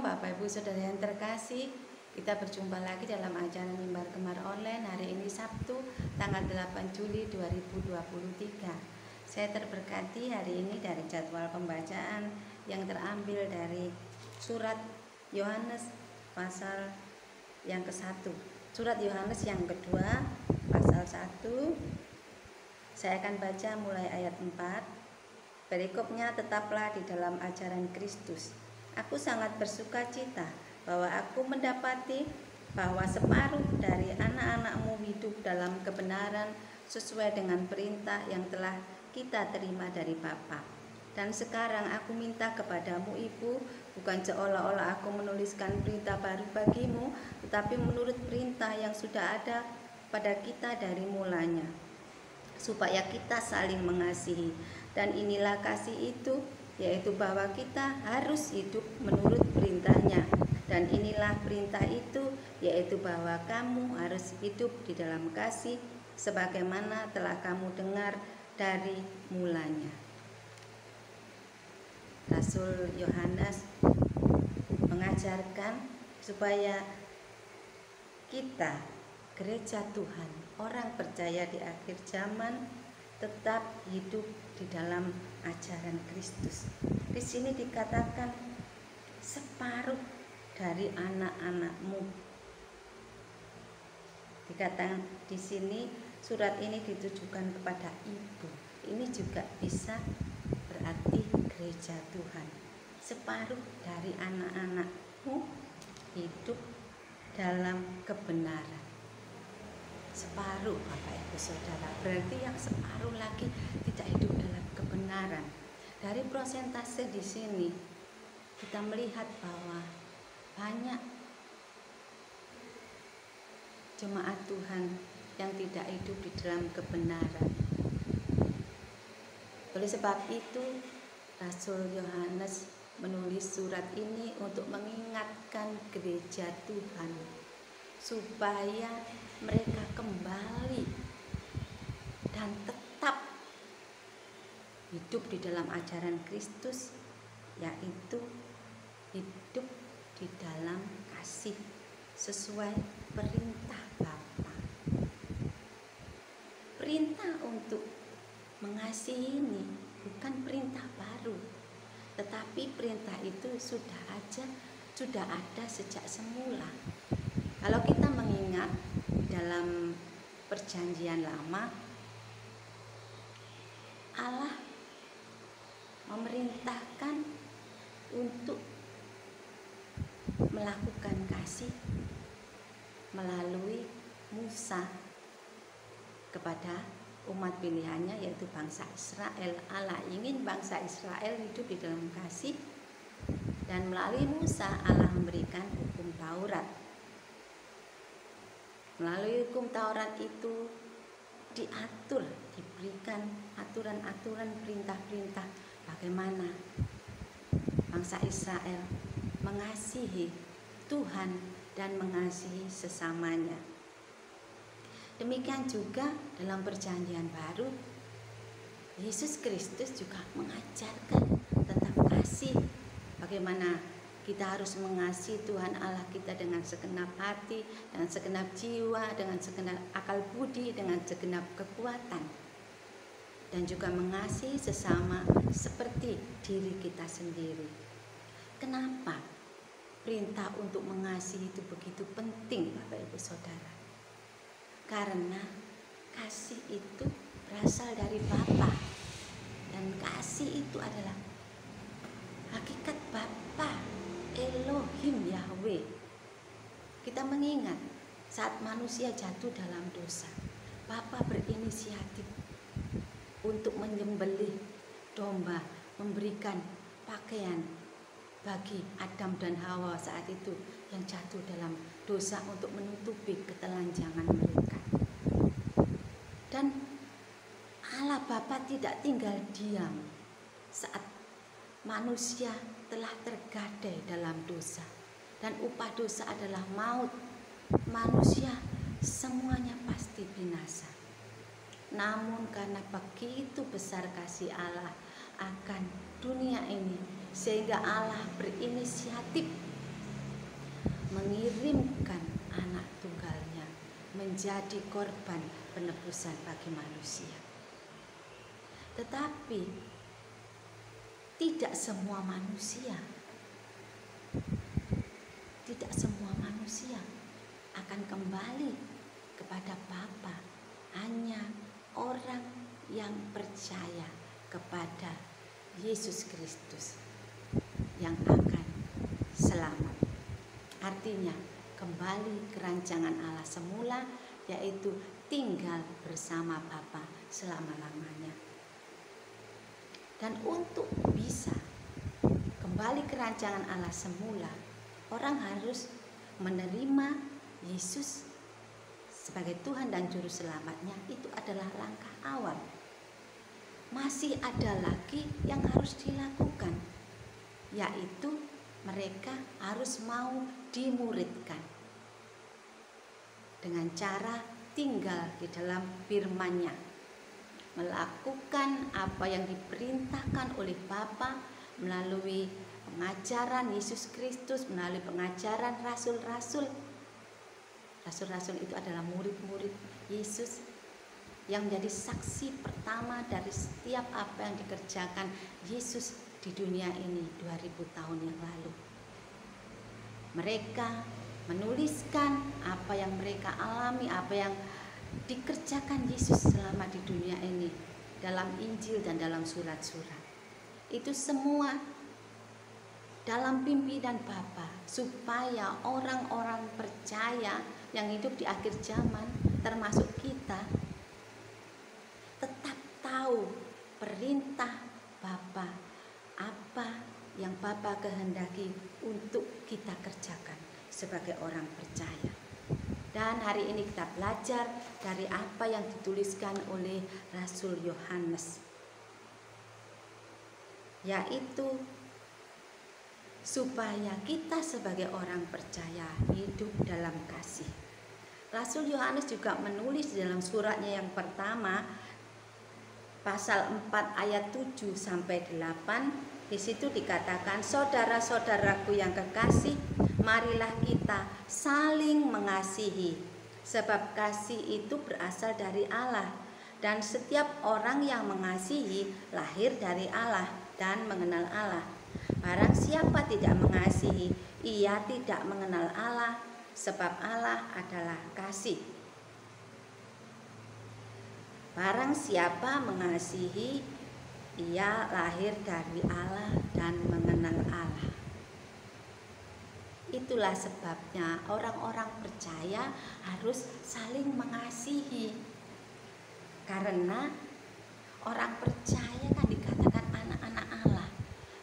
Bapak Ibu Saudara yang terkasih, kita berjumpa lagi dalam acara Mimbar Gemar Online hari ini Sabtu tanggal 8 Juli 2023. Saya terberkati hari ini dari jadwal pembacaan yang terambil dari surat Yohanes pasal yang ke-1. Surat Yohanes yang kedua pasal 1. Saya akan baca mulai ayat 4. Perikopnya, tetaplah di dalam ajaran Kristus. Aku sangat bersuka cita bahwa aku mendapati bahwa separuh dari anak-anakmu hidup dalam kebenaran sesuai dengan perintah yang telah kita terima dari Bapa. Dan sekarang aku minta kepadamu, Ibu, bukan seolah-olah aku menuliskan perintah baru bagimu, tetapi menurut perintah yang sudah ada pada kita dari mulanya, supaya kita saling mengasihi. Dan inilah kasih itu, yaitu bahwa kita harus hidup menurut perintahnya. Dan inilah perintah itu, yaitu bahwa kamu harus hidup di dalam kasih sebagaimana telah kamu dengar dari mulanya. Rasul Yohanes mengajarkan supaya kita, gereja Tuhan, orang percaya di akhir zaman, tetap hidup di dalam ajaran Kristus. Di sini dikatakan separuh dari anak-anakmu. Dikatakan di sini surat ini ditujukan kepada ibu. Ini juga bisa berarti gereja Tuhan. Separuh dari anak-anakmu hidup dalam kebenaran. Separuh, Bapak Ibu Saudara, berarti yang separuh lagi tidak hidup dalam kebenaran. Dari prosentase di sini kita melihat bahwa banyak jemaat Tuhan yang tidak hidup di dalam kebenaran. Oleh sebab itu, Rasul Yohanes menulis surat ini untuk mengingatkan gereja Tuhan supaya mereka kembali dan tetap hidup di dalam ajaran Kristus, yaitu hidup di dalam kasih sesuai perintah Bapa. Perintah untuk mengasihi ini bukan perintah baru, tetapi perintah itu sudah ada sejak semula. Kalau kita mengingat dalam Perjanjian Lama, Allah memerintahkan untuk melakukan kasih melalui Musa kepada umat pilihannya, yaitu bangsa Israel. Allah ingin bangsa Israel hidup di dalam kasih, dan melalui Musa Allah memberikan hukum Taurat. Melalui hukum Taurat itu diatur, diberikan aturan-aturan, perintah-perintah bagaimana bangsa Israel mengasihi Tuhan dan mengasihi sesamanya. Demikian juga dalam Perjanjian Baru, Yesus Kristus juga mengajarkan tentang kasih, bagaimana kita harus mengasihi Tuhan Allah kita dengan segenap hati, dengan segenap jiwa, dengan segenap akal budi, dengan segenap kekuatan. Dan juga mengasihi sesama seperti diri kita sendiri. Kenapa perintah untuk mengasihi itu begitu penting, Bapak Ibu Saudara? Karena kasih itu berasal dari Bapa. Dan kasih itu adalah hakikat Bapa, Elohim Yahweh. Kita mengingat saat manusia jatuh dalam dosa, Bapa berinisiatif untuk menyembelih domba, memberikan pakaian bagi Adam dan Hawa saat itu yang jatuh dalam dosa untuk menutupi ketelanjangan mereka. Dan Allah Bapa tidak tinggal diam saat manusia telah tergadai dalam dosa, dan upah dosa adalah maut. Manusia semuanya pasti binasa. Namun karena begitu besar kasih Allah akan dunia ini, sehingga Allah berinisiatif menjadi korban penebusan bagi manusia. Tetapi tidak semua manusia akan kembali kepada Bapa. Hanya orang yang percaya kepada Yesus Kristus yang akan selamat. Artinya kembali ke rancangan Allah semula, yaitu tinggal bersama Bapa selama-lamanya. Dan untuk bisa kembali ke rancangan Allah semula, orang harus menerima Yesus sebagai Tuhan dan Juru Selamatnya. Itu adalah langkah awal. Masih ada lagi yang harus dilakukan, yaitu mereka harus mau dimuridkan dengan cara tinggal di dalam firman-Nya, melakukan apa yang diperintahkan oleh Bapa melalui pengajaran Yesus Kristus, melalui pengajaran rasul-rasul. Rasul-rasul itu adalah murid-murid Yesus yang menjadi saksi pertama dari setiap apa yang dikerjakan Yesus di dunia ini 2000 tahun yang lalu. Mereka menuliskan apa yang mereka alami, apa yang dikerjakan Yesus selama di dunia ini dalam Injil dan dalam surat-surat. Itu semua dalam pimpinan Bapa, supaya orang-orang percaya yang hidup di akhir zaman, termasuk kita, tetap tahu perintah Bapa, apa yang Bapa kehendaki untuk kita kerjakan sebagai orang percaya. Dan hari ini kita belajar dari apa yang dituliskan oleh Rasul Yohanes, yaitu supaya kita sebagai orang percaya hidup dalam kasih. Rasul Yohanes juga menulis dalam suratnya yang pertama, pasal 4 ayat 7 sampai 8. Di situ dikatakan, saudara-saudaraku yang kekasih, marilah kita saling mengasihi, sebab kasih itu berasal dari Allah, dan setiap orang yang mengasihi lahir dari Allah dan mengenal Allah. Barang siapa tidak mengasihi, ia tidak mengenal Allah, sebab Allah adalah kasih. Barang siapa mengasihi, ia lahir dari Allah dan mengenal Allah. Itulah sebabnya orang-orang percaya harus saling mengasihi. Karena orang percaya kan dikatakan anak-anak Allah.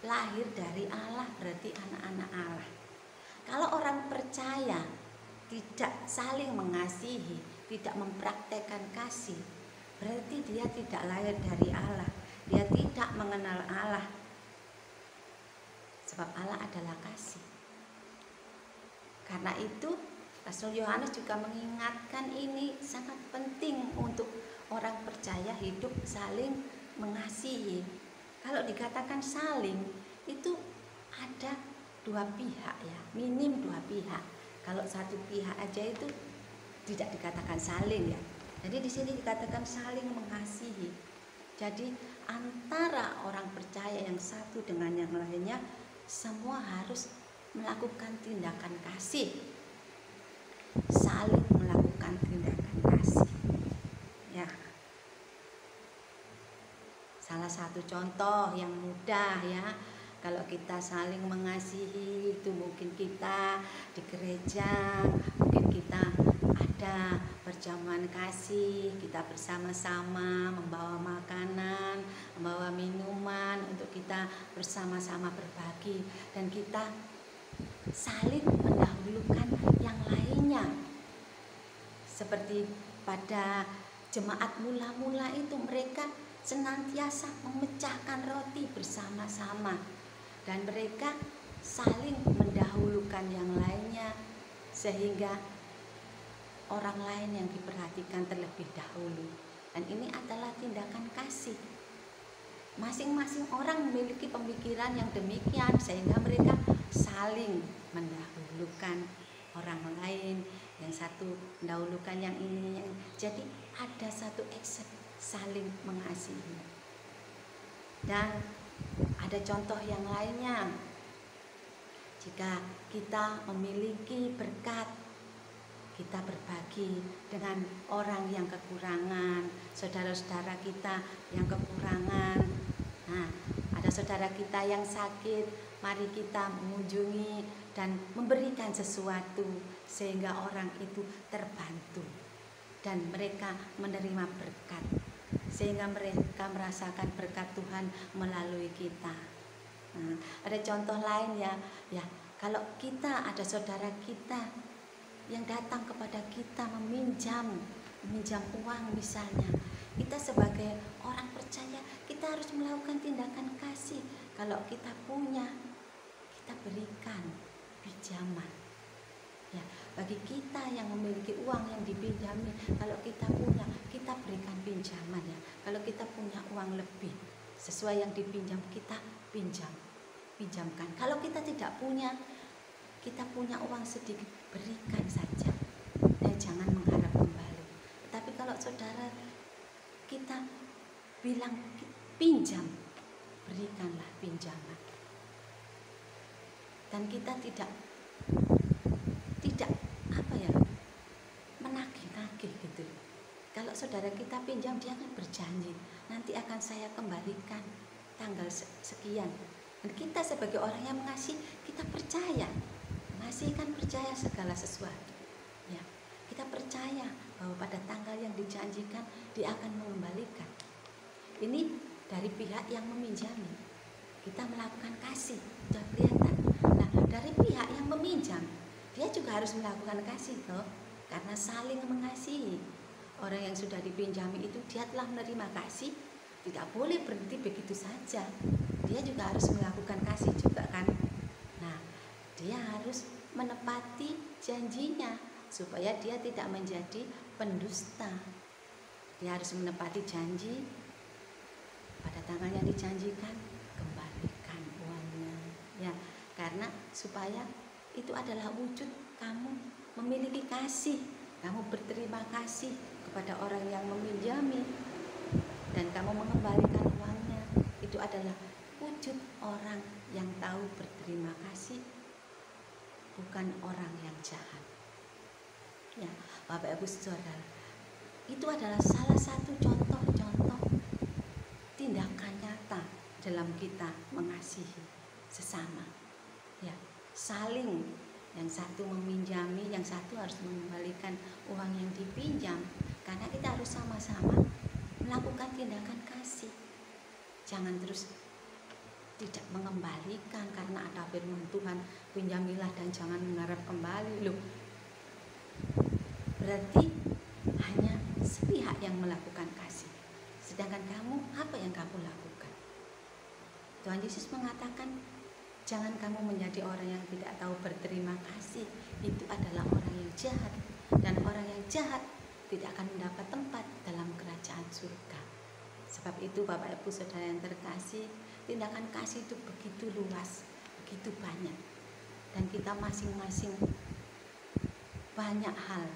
Lahir dari Allah berarti anak-anak Allah. Kalau orang percaya tidak saling mengasihi, tidak mempraktekkan kasih, berarti dia tidak lahir dari Allah. Dia tidak mengenal Allah. Sebab Allah adalah kasih. Karena itu Rasul Yohanes juga mengingatkan ini sangat penting untuk orang percaya hidup saling mengasihi. Kalau dikatakan saling, itu ada dua pihak ya, minim dua pihak. Kalau satu pihak aja itu tidak dikatakan saling ya. Jadi di sini dikatakan saling mengasihi. Jadi antara orang percaya yang satu dengan yang lainnya, semua harus melakukan tindakan kasih, saling melakukan tindakan kasih. Ya, salah satu contoh yang mudah ya, kalau kita saling mengasihi itu mungkin kita di gereja, mungkin kita ada perjamuan kasih, kita bersama-sama membawa makanan, membawa minuman untuk kita bersama-sama berbagi, dan kita saling mendahulukan yang lainnya. Seperti pada jemaat mula-mula itu, mereka senantiasa memecahkan roti bersama-sama, dan mereka saling mendahulukan yang lainnya sehingga orang lain yang diperhatikan terlebih dahulu. Dan ini adalah tindakan kasih. Masing-masing orang memiliki pemikiran yang demikian sehingga mereka saling mendahulukan orang lain, yang satu mendahulukan yang ini. Jadi ada satu action saling mengasihi. Dan ada contoh yang lainnya. Jika kita memiliki berkat, kita berbagi dengan orang yang kekurangan, saudara-saudara kita yang kekurangan. Nah, ada saudara kita yang sakit, mari kita mengunjungi dan memberikan sesuatu sehingga orang itu terbantu dan mereka menerima berkat, sehingga mereka merasakan berkat Tuhan melalui kita. Nah, ada contoh lain ya, kalau kita ada saudara kita yang datang kepada kita meminjam uang misalnya, kita sebagai orang percaya kita harus melakukan tindakan kasih. Kalau kita punya, kita berikan pinjaman. Ya, bagi kita yang memiliki uang yang dipinjami, kalau kita punya, kita berikan pinjaman ya. Kalau kita punya uang lebih sesuai yang dipinjam, kita pinjamkan. Kalau kita tidak punya, kita punya uang sedikit, berikan saja dan jangan mengharap kembali. Tapi kalau saudara kita bilang pinjam, berikanlah pinjaman. Dan kita tidak menagih-nagih gitu. Kalau saudara kita pinjam, dia akan berjanji, nanti akan saya kembalikan tanggal sekian. Dan kita sebagai orang yang mengasihi, kita percaya. Mengasihi kan percaya segala sesuatu. Ya, kita percaya bahwa pada tanggal yang dijanjikan dia akan mengembalikan. Ini dari pihak yang meminjami. Kita melakukan kasih, sudah kelihatan. Nah, dari pihak yang meminjam, dia juga harus melakukan kasih toh, karena saling mengasihi. Orang yang sudah dipinjami itu dia telah menerima kasih, tidak boleh berhenti begitu saja. Dia juga harus melakukan kasih juga kan. Nah, dia harus menepati janjinya supaya dia tidak menjadi pendusta. Dia harus menepati janji, pada tanggal yang dijanjikan kembalikan uangnya. Ya, karena supaya itu adalah wujud kamu memiliki kasih, kamu berterima kasih kepada orang yang meminjami dan kamu mengembalikan uangnya. Itu adalah wujud orang yang tahu berterima kasih, bukan orang yang jahat. Ya, Bapak Ibu Saudara, itu adalah salah satu contoh-contoh tindakan nyata dalam kita mengasihi sesama. Ya, saling, yang satu meminjami, yang satu harus mengembalikan uang yang dipinjam, karena kita harus sama-sama melakukan tindakan kasih. Jangan terus tidak mengembalikan karena ada firman Tuhan, pinjamilah dan jangan mengharap kembali. Loh, berarti hanya sepihak yang melakukan kasih, sedangkan kamu, apa yang kamu lakukan? Tuhan Yesus mengatakan, jangan kamu menjadi orang yang tidak tahu berterima kasih. Itu adalah orang yang jahat, dan orang yang jahat tidak akan mendapat tempat dalam kerajaan surga. Sebab itu Bapak Ibu Saudara yang terkasih, tindakan kasih itu begitu luas, begitu banyak, dan kita masing-masing banyak hal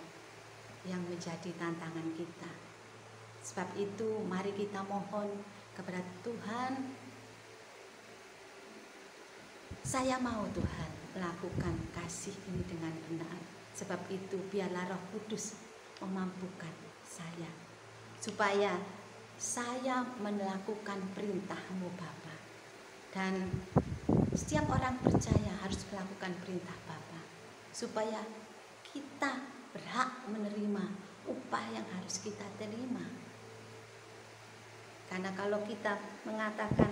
yang menjadi tantangan kita. Sebab itu mari kita mohon kepada Tuhan, saya mau Tuhan melakukan kasih ini dengan benar. Sebab itu biarlah Roh Kudus memampukan saya, supaya saya melakukan perintah-Mu Bapa. Dan setiap orang percaya harus melakukan perintah Bapa, supaya kita berhak menerima upah yang harus kita terima. Karena kalau kita mengatakan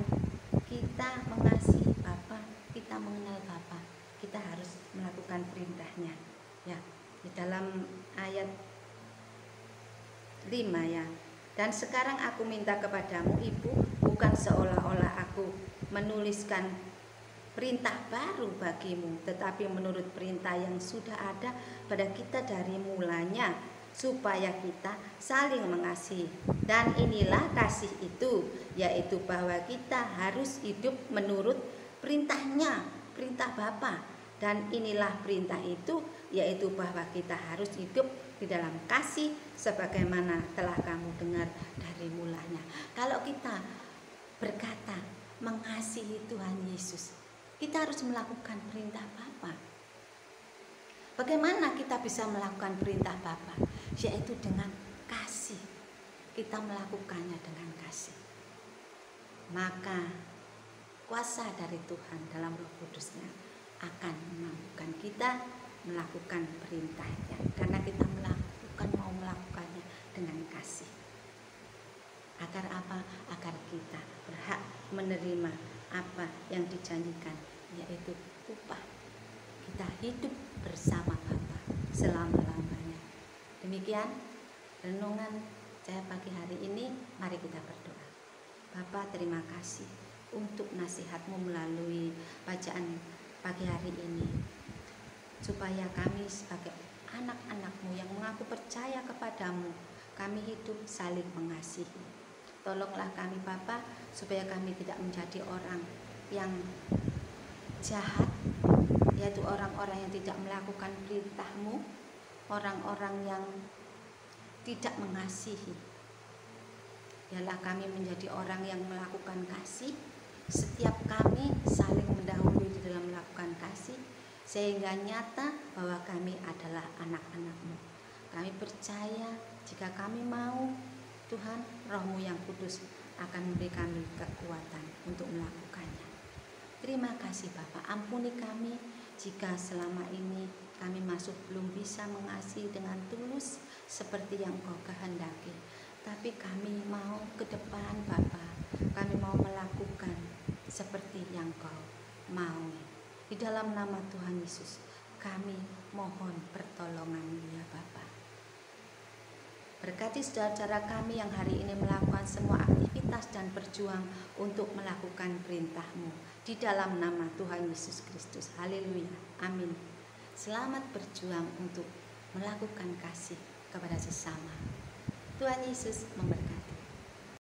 kita mengasihi Bapa, kita mengenal Bapa, kita harus melakukan perintahnya. Ya, di dalam ayat 5 ya. Dan sekarang aku minta kepadamu Ibu, bukan seolah-olah aku menuliskan perintah baru bagimu, tetapi menurut perintah yang sudah ada pada kita dari mulanya, supaya kita saling mengasihi. Dan inilah kasih itu, yaitu bahwa kita harus hidup menurut perintahnya, perintah Bapa. Dan inilah perintah itu, yaitu bahwa kita harus hidup di dalam kasih sebagaimana telah kamu dengar dari mulanya. Kalau kita berkata mengasihi Tuhan Yesus, kita harus melakukan perintah Bapa. Bagaimana kita bisa melakukan perintah Bapa? Yaitu dengan kasih. Kita melakukannya dengan kasih. Maka kuasa dari Tuhan dalam Roh Kudusnya akan memampukan kita melakukan perintahnya, karena kita mau melakukannya dengan kasih. Agar apa? Agar kita berhak menerima apa yang dijanjikan, yaitu upah. Kita hidup bersama Bapa selama-lamanya. Demikian renungan saya pagi hari ini. Mari kita berdoa. Bapa, terima kasih untuk nasihat-Mu melalui bacaan pagi hari ini, supaya kami sebagai anak-anak-Mu yang mengaku percaya kepadamu, kami hidup saling mengasihi. Tolonglah kami Bapa, supaya kami tidak menjadi orang yang jahat, yaitu orang-orang yang tidak melakukan perintah-Mu, orang-orang yang tidak mengasihi. Biarlah kami menjadi orang yang melakukan kasih. Setiap kami saling mendahului di dalam melakukan kasih, sehingga nyata bahwa kami adalah anak-anak-Mu. Kami percaya jika kami mau, Tuhan, Roh-Mu yang kudus akan memberi kami kekuatan untuk melakukannya. Terima kasih Bapa, ampuni kami jika selama ini kami masuk belum bisa mengasihi dengan tulus seperti yang Kau kehendaki. Tapi kami mau ke depan Bapa, kami mau melakukan seperti yang Kau mau. Di dalam nama Tuhan Yesus kami mohon pertolongan-Mu ya Bapa. Berkati saudara-saudara kami yang hari ini melakukan semua aktivitas dan berjuang untuk melakukan perintah-Mu. Di dalam nama Tuhan Yesus Kristus. Haleluya. Amin. Selamat berjuang untuk melakukan kasih kepada sesama. Tuhan Yesus memberkati.